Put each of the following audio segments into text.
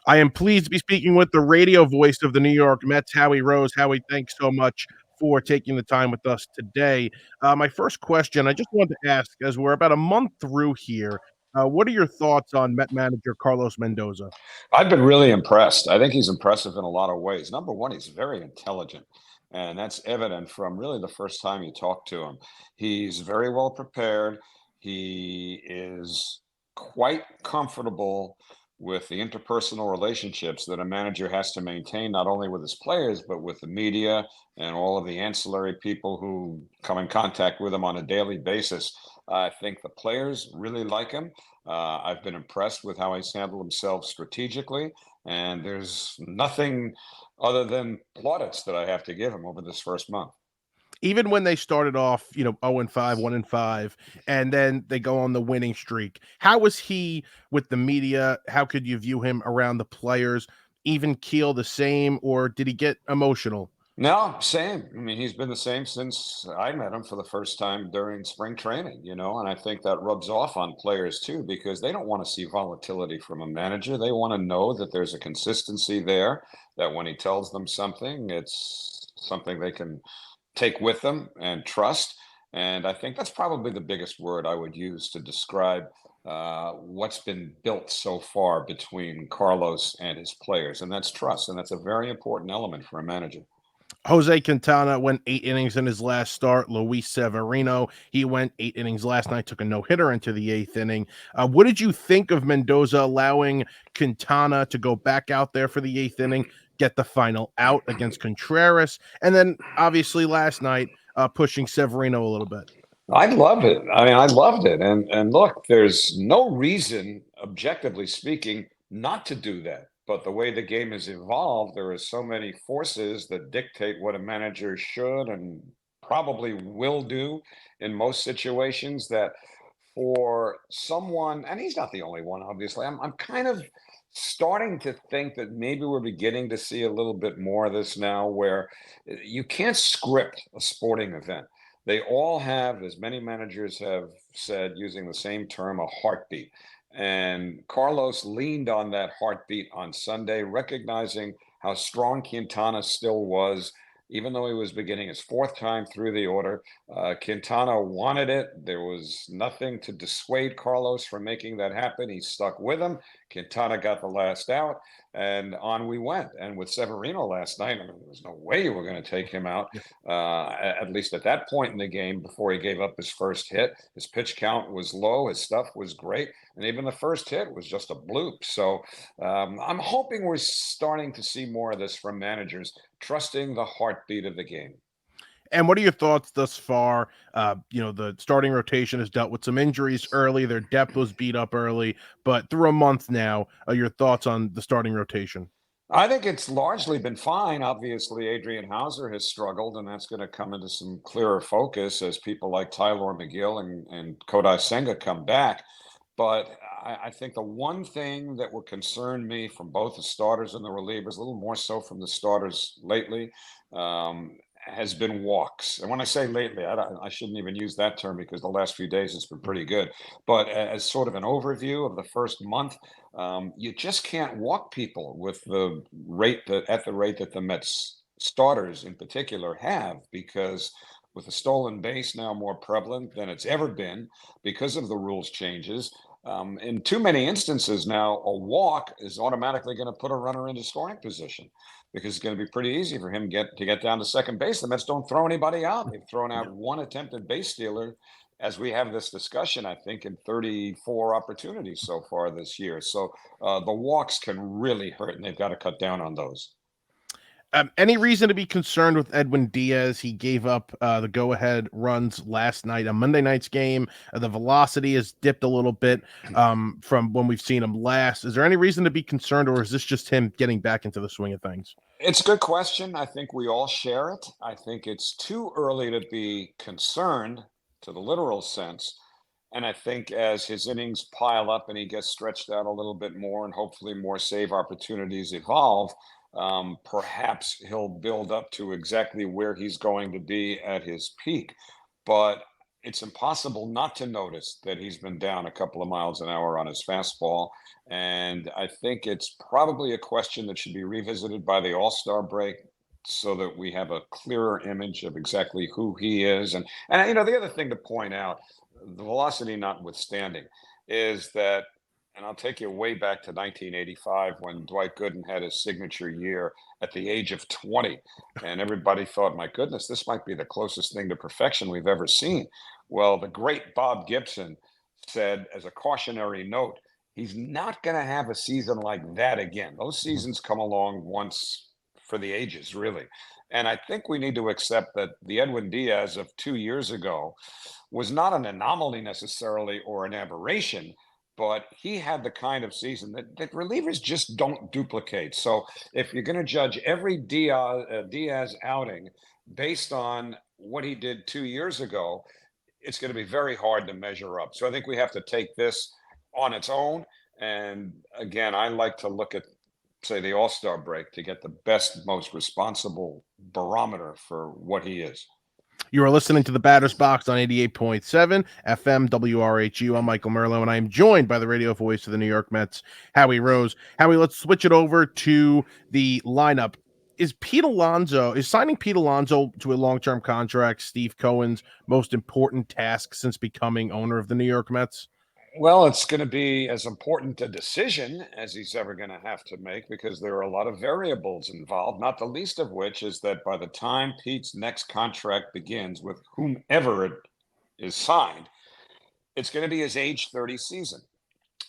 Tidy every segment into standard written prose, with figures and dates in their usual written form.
I am pleased to be speaking with the radio voice of the New York Mets, Howie Rose. Howie, thanks so much for taking the time with us today. My first question, I just wanted to ask, as we're about a month through here, what are your thoughts on Met manager Carlos Mendoza? I've been really impressed. I think he's impressive in a lot of ways. Number one, he's very intelligent, and that's evident from really the first time you talk to him. He's very well prepared. He is quite comfortable with the interpersonal relationships that a manager has to maintain, not only with his players, but with the media and all of the ancillary people who come in contact with him on a daily basis. I think the players really like him. I've been impressed with how he's handled himself strategically, and there's nothing other than plaudits that I have to give him over this first month. Even when they started off, 0-5, 1-5, and then they go on the winning streak, how was he with the media? How could you view him around the players? Even keel the same, or did he get emotional? No, same. I mean, he's been the same since I met him for the first time during spring training, and I think that rubs off on players too, because they don't want to see volatility from a manager. They want to know that there's a consistency there, that when he tells them something, it's something they can take with them and trust. And I think that's probably the biggest word I would use to describe what's been built so far between Carlos and his players, and that's trust. And that's a very important element for a manager. Jose Quintana went 8 innings in his last start. Luis Severino, he went 8 innings last night, took a no-hitter into the 8th inning. What did you think of Mendoza allowing Quintana to go back out there for the 8th inning, get the final out against Contreras, and then obviously last night pushing Severino a little bit? I love it. I mean, I loved it. And look, there's no reason, objectively speaking, not to do that. But the way the game has evolved, there are so many forces that dictate what a manager should and probably will do in most situations that for someone, and he's not the only one, obviously, I'm kind of starting to think that maybe we're beginning to see a little bit more of this now where you can't script a sporting event. They all have, as many managers have said, using the same term, a heartbeat. And Carlos leaned on that heartbeat on Sunday, recognizing how strong Quintana still was, even though he was beginning his fourth time through the order. Quintana wanted it. There was nothing to dissuade Carlos from making that happen. He stuck with him. Quintana got the last out, and on we went. And with Severino last night, I mean, there was no way you were going to take him out, at least at that point in the game before he gave up his first hit. His pitch count was low. His stuff was great. And even the first hit was just a bloop. So I'm hoping we're starting to see more of this from managers, trusting the heartbeat of the game. And what are your thoughts thus far? The starting rotation has dealt with some injuries early. Their depth was beat up early, but through a month now, your thoughts on the starting rotation? I think it's largely been fine. Obviously, Adrian Hauser has struggled, and that's going to come into some clearer focus as people like Tyler McGill and Kodai Senga come back. But I think the one thing that would concern me from both the starters and the relievers, a little more so from the starters lately, has been walks. And when I say lately, I shouldn't even use that term because the last few days it's been pretty good. But as sort of an overview of the first month, you just can't walk people with the rate that at the rate that the Mets starters in particular have, because with the stolen base now more prevalent than it's ever been because of the rules changes. In too many instances now, a walk is automatically going to put a runner into scoring position because it's going to be pretty easy for him to get down to second base. The Mets don't throw anybody out. They've thrown out one attempted base stealer as we have this discussion, I think, in 34 opportunities so far this year. So the walks can really hurt, and they've got to cut down on those. Any reason to be concerned with Edwin Diaz? He gave up the go-ahead runs last night, a Monday night's game. The velocity has dipped a little bit from when we've seen him last. Is there any reason to be concerned, or is this just him getting back into the swing of things? It's a good question. I think we all share it. I think it's too early to be concerned to the literal sense. And I think as his innings pile up and he gets stretched out a little bit more and hopefully more save opportunities evolve, perhaps he'll build up to exactly where he's going to be at his peak. But it's impossible not to notice that he's been down a couple of miles an hour on his fastball. And I think it's probably a question that should be revisited by the All-Star break so that we have a clearer image of exactly who he is. And the other thing to point out, the velocity notwithstanding, is that, and I'll take you way back to 1985 when Dwight Gooden had his signature year at the age of 20. And everybody thought, my goodness, this might be the closest thing to perfection we've ever seen. Well, the great Bob Gibson said, as a cautionary note, he's not going to have a season like that again. Those Mhm. seasons come along once for the ages, really. And I think we need to accept that the Edwin Diaz of 2 years ago was not an anomaly necessarily or an aberration, but he had the kind of season that relievers just don't duplicate. So if you're going to judge every Diaz outing based on what he did 2 years ago, it's going to be very hard to measure up. So I think we have to take this on its own. And again, I like to look at, say, the All-Star break to get the best, most responsible barometer for what he is. You are listening to the Batter's Box on 88.7 FM WRHU. I'm Michael Merlo, and I am joined by the radio voice of the New York Mets, Howie Rose. Howie, let's switch it over to the lineup. Is signing Pete Alonso to a long-term contract Steve Cohen's most important task since becoming owner of the New York Mets? Well, it's going to be as important a decision as he's ever going to have to make because there are a lot of variables involved, not the least of which is that by the time Pete's next contract begins with whomever it is signed, it's going to be his age 30 season.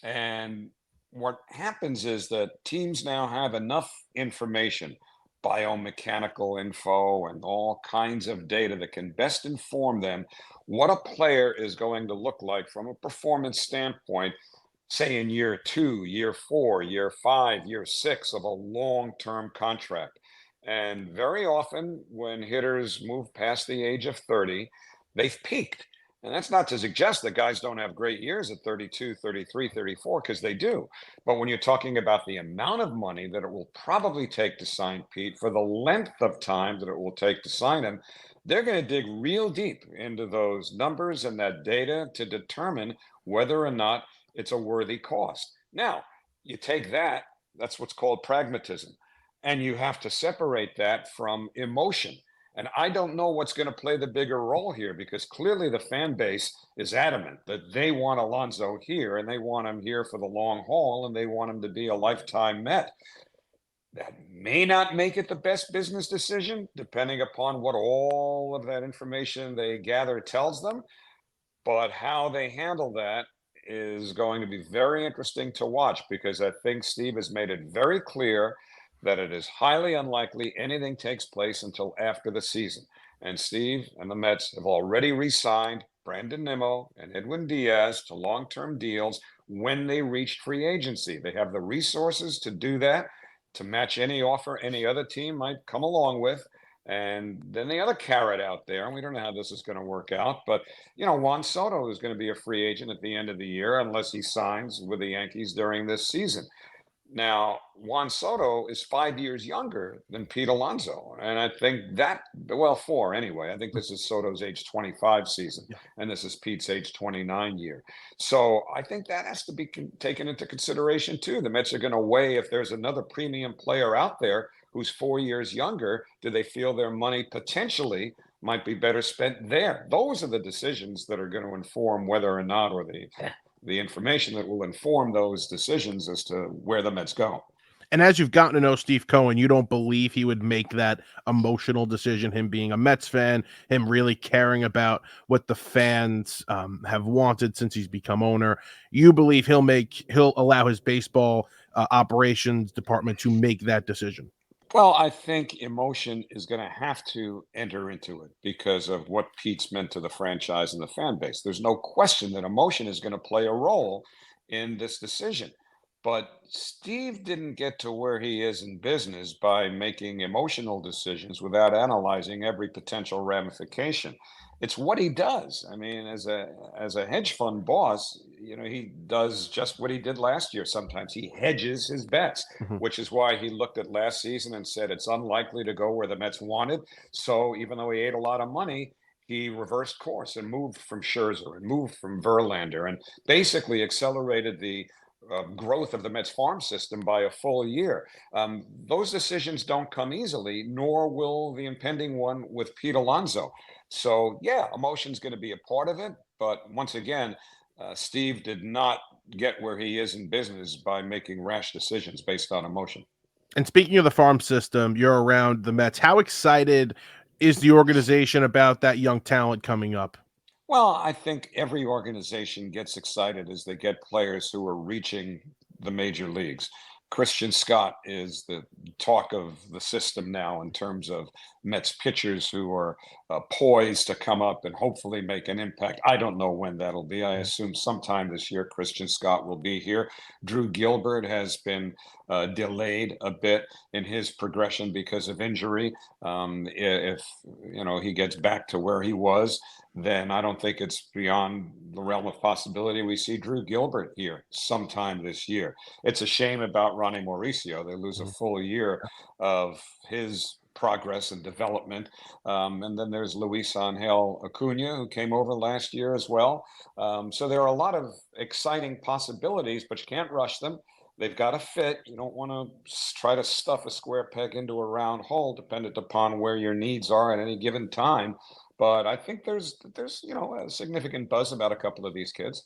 And what happens is that teams now have enough information, biomechanical info, and all kinds of data that can best inform them what a player is going to look like from a performance standpoint, say in year 2, year 4, year 5, year 6 of a long term contract. And very often, when hitters move past the age of 30, they've peaked. And that's not to suggest that guys don't have great years at 32, 33, 34, because they do. But when you're talking about the amount of money that it will probably take to sign Pete for the length of time that it will take to sign him, they're going to dig real deep into those numbers and that data to determine whether or not it's a worthy cost. Now, you take that, that's what's called pragmatism, and you have to separate that from emotion. And I don't know what's going to play the bigger role here because clearly the fan base is adamant that they want Alonso here and they want him here for the long haul and they want him to be a lifetime Met. That may not make it the best business decision, depending upon what all of that information they gather tells them. But how they handle that is going to be very interesting to watch because I think Steve has made it very clear that it is highly unlikely anything takes place until after the season. And Steve and the Mets have already re-signed Brandon Nimmo and Edwin Diaz to long-term deals when they reached free agency. They have the resources to do that, to match any offer any other team might come along with. And then the other carrot out there, and we don't know how this is going to work out, but Juan Soto is going to be a free agent at the end of the year unless he signs with the Yankees during this season. Now, Juan Soto is 5 years younger than Pete Alonso. And I think that, well, four anyway. I think this is Soto's age 25 season, Yeah. and this is Pete's age 29 year. So I think that has to be taken into consideration too. The Mets are going to weigh if there's another premium player out there who's 4 years younger, do they feel their money potentially might be better spent there? Those are the decisions that are going to inform whether or not, or the information that will inform those decisions as to where the Mets go. And as you've gotten to know Steve Cohen, you don't believe he would make that emotional decision, him being a Mets fan, him really caring about what the fans have wanted since he's become owner. You believe he'll allow his baseball operations department to make that decision. Well, I think emotion is going to have to enter into it because of what Pete's meant to the franchise and the fan base. There's no question that emotion is going to play a role in this decision. But Steve didn't get to where he is in business by making emotional decisions without analyzing every potential ramification. It's what he does. I mean, as a hedge fund boss, he does just what he did last year. Sometimes he hedges his bets, Mhm. which is why he looked at last season and said it's unlikely to go where the Mets wanted. So even though he ate a lot of money, he reversed course and moved from Scherzer and moved from Verlander and basically accelerated the growth of the Mets farm system by a full year. Those decisions don't come easily, nor will the impending one with Pete Alonso. So, yeah, emotion's going to be a part of it. But once again, Steve did not get where he is in business by making rash decisions based on emotion. And speaking of the farm system, you're around the Mets. How excited is the organization about that young talent coming up? Well, I think every organization gets excited as they get players who are reaching the major leagues. Christian Scott is the talk of the system now in terms of Mets pitchers who are poised to come up and hopefully make an impact. I don't know when that'll be. I assume sometime this year Christian Scott will be here. Drew Gilbert has been delayed a bit in his progression because of injury. If he gets back to where he was, then I don't think it's beyond the realm of possibility we see Drew Gilbert here sometime this year. It's a shame about Ronnie Mauricio. They lose a Mhm. full year of his progress and development. And then there's Luis Angel Acuna, who came over last year as well. So there are a lot of exciting possibilities, but you can't rush them. They've got to fit. You don't want to try to stuff a square peg into a round hole, dependent upon where your needs are at any given time. But I think there's a significant buzz about a couple of these kids.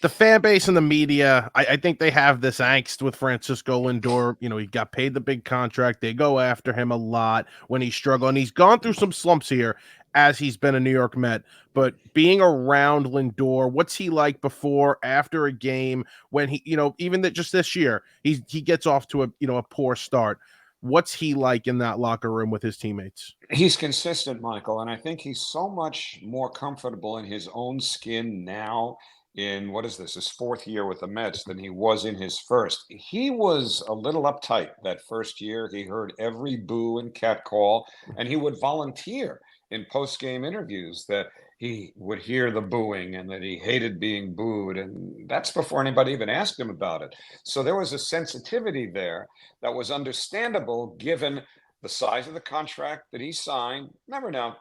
The fan base and the media, I think they have this angst with Francisco Lindor. He got paid the big contract. They go after him a lot when he's struggling. He's gone through some slumps here as he's been a New York Met. But being around Lindor, what's he like before, after a game when even that just this year, he gets off to a poor start. What's he like in that locker room with his teammates? He's consistent, Michael, and I think he's so much more comfortable in his own skin now in what is this, his fourth year with the Mets than he was in his first. He was a little uptight that first year. He heard every boo and catcall, and he would volunteer in post-game interviews that he would hear the booing and that he hated being booed. And that's before anybody even asked him about it. So there was a sensitivity there that was understandable given the size of the contract that he signed. Remember now,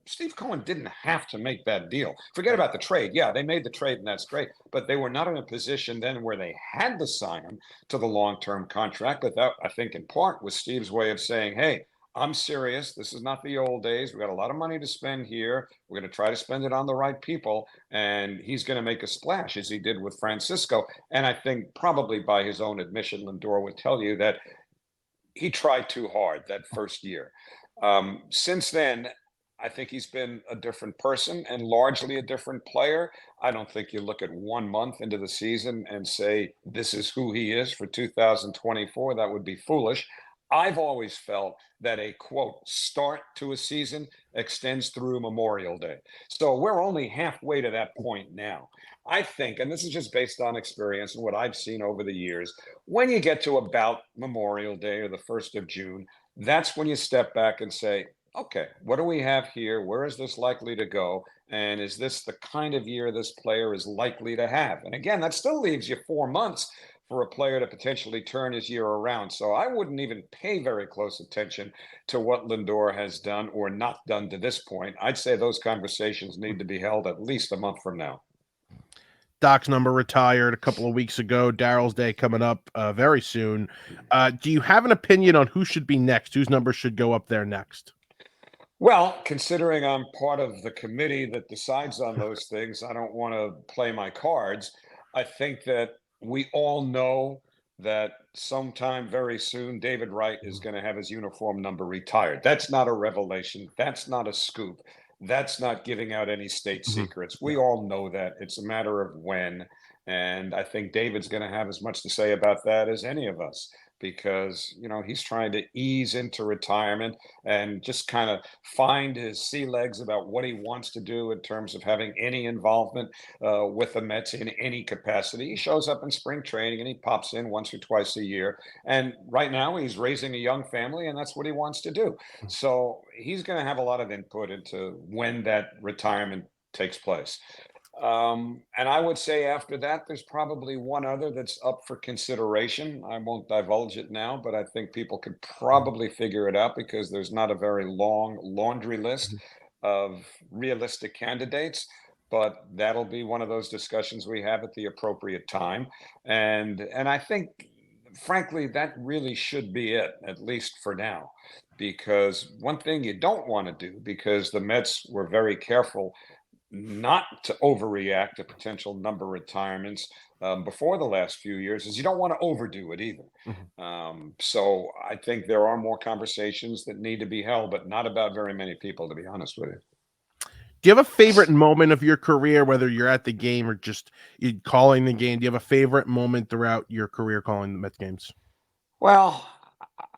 Steve Cohen didn't have to make that deal. Forget Right. about the trade. Yeah, they made the trade, and that's great. But they were not in a position then where they had to sign him to the long-term contract. But that, I think, in part, was Steve's way of saying, "Hey, I'm serious. This is not the old days. We got a lot of money to spend here. We're going to try to spend it on the right people." And he's going to make a splash, as he did with Francisco. And I think, probably by his own admission, Lindor would tell you that he tried too hard that first year. Since then, I think he's been a different person and largely a different player. I don't think you look at 1 month into the season and say this is who he is for 2024. That would be foolish. I've always felt that a quote start to a season extends through Memorial Day. So we're only halfway to that point now. I think, and this is just based on experience and what I've seen over the years, when you get to about Memorial Day or the 1st of June, that's when you step back and say, okay, what do we have here? Where is this likely to go? And is this the kind of year this player is likely to have? And again, that still leaves you 4 months for a player to potentially turn his year around. So I wouldn't even pay very close attention to what Lindor has done or not done to this point. I'd say those conversations need to be held at least a month from now. Doc's number retired a couple of weeks ago. Daryl's Day coming up very soon. Do you have an opinion on who should be next? Whose number should go up there next? Well, considering I'm part of the committee that decides on those things, I don't want to play my cards. I think that we all know that sometime very soon, David Wright is going to have his uniform number retired. That's not a revelation. That's not a scoop. That's not giving out any state Mhm. secrets. Yeah. We all know that. It's a matter of when. And I think David's going to have as much to say about that as any of us because, he's trying to ease into retirement and just kind of find his sea legs about what he wants to do in terms of having any involvement with the Mets in any capacity. He shows up in spring training and he pops in once or twice a year. And right now he's raising a young family and that's what he wants to do. So he's going to have a lot of input into when that retirement takes place. And I would say after that, there's probably one other that's up for consideration. I won't divulge it now, but I think people could Mhm. probably figure it out because there's not a very long laundry list. Mhm. of realistic candidates, but that'll be one of those discussions we have at the appropriate time. And I think, frankly, that really should be it, at least for now. Because one thing you don't want to do, because the Mets were very careful not to overreact to potential number retirements before the last few years, is you don't want to overdo it either. Mhm. So I think there are more conversations that need to be held, but not about very many people, to be honest with you. Do you have a favorite moment of your career, whether you're at the game or just you calling the game? Do you have a favorite moment throughout your career calling the Mets games? Well,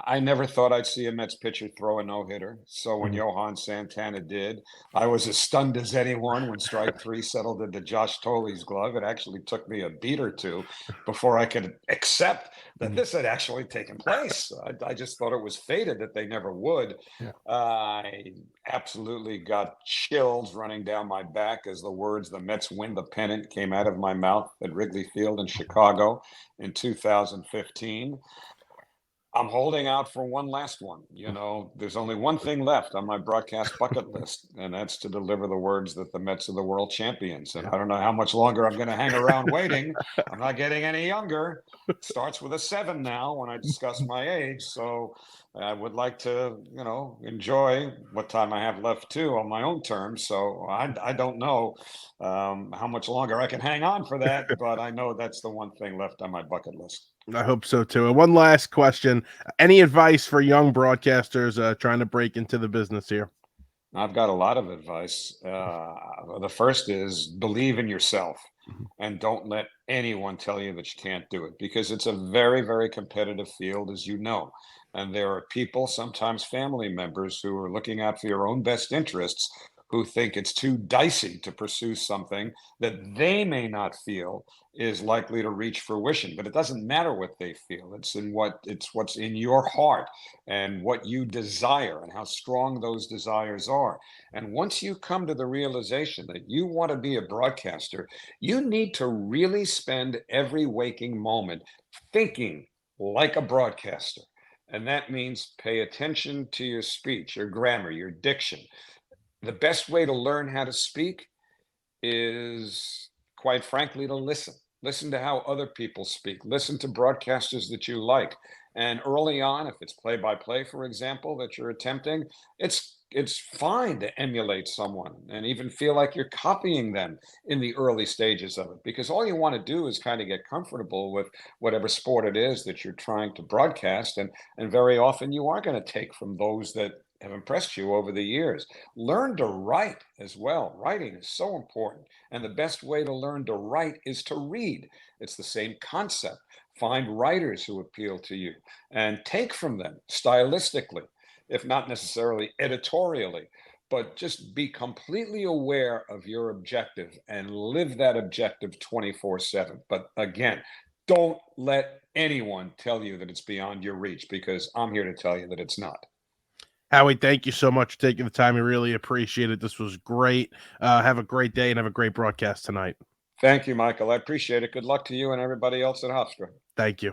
I never thought I'd see a Mets pitcher throw a no-hitter. So when Mhm. Johan Santana did, I was as stunned as anyone when strike three settled into Josh Toley's glove. It actually took me a beat or two before I could accept that Mhm. this had actually taken place. I just thought it was fated that they never would. Yeah. I absolutely got chills running down my back as the words "the Mets win the pennant" came out of my mouth at Wrigley Field in Chicago in 2015. I'm holding out for one last one. There's only one thing left on my broadcast bucket list, and that's to deliver the words that the Mets are the world champions. And Yeah. I don't know how much longer I'm going to hang around waiting. I'm not getting any younger. Starts with a 7 now when I discuss my age. So I would like to, enjoy what time I have left too on my own terms. So I don't know how much longer I can hang on for that, but I know that's the one thing left on my bucket list. I hope so too. And one last question. Any advice for young broadcasters trying to break into the business here? I've got a lot of advice. The first is believe in yourself Mhm. and don't let anyone tell you that you can't do it because it's a very, very competitive field, as you know. And there are people, sometimes family members, who are looking out for your own best interests who think it's too dicey to pursue something that they may not feel is likely to reach fruition. But it doesn't matter what they feel. It's what's in your heart and what you desire and how strong those desires are. And once you come to the realization that you want to be a broadcaster, you need to really spend every waking moment thinking like a broadcaster. And that means pay attention to your speech, your grammar, your diction. The best way to learn how to speak is, quite frankly, to listen. Listen to how other people speak. Listen to broadcasters that you like. And early on, if it's play by play, for example, that you're attempting, it's fine to emulate someone and even feel like you're copying them in the early stages of it, because all you want to do is kind of get comfortable with whatever sport it is that you're trying to broadcast. And very often you are going to take from those that have impressed you over the years. Learn to write as well. Writing is so important. And the best way to learn to write is to read. It's the same concept. Find writers who appeal to you and take from them stylistically, if not necessarily editorially. But just be completely aware of your objective and live that objective 24/7. But again, don't let anyone tell you that it's beyond your reach, because I'm here to tell you that it's not. Howie, thank you so much for taking the time. I really appreciate it. This was great. Have a great day and have a great broadcast tonight. Thank you, Michael. I appreciate it. Good luck to you and everybody else at Hofstra. Thank you.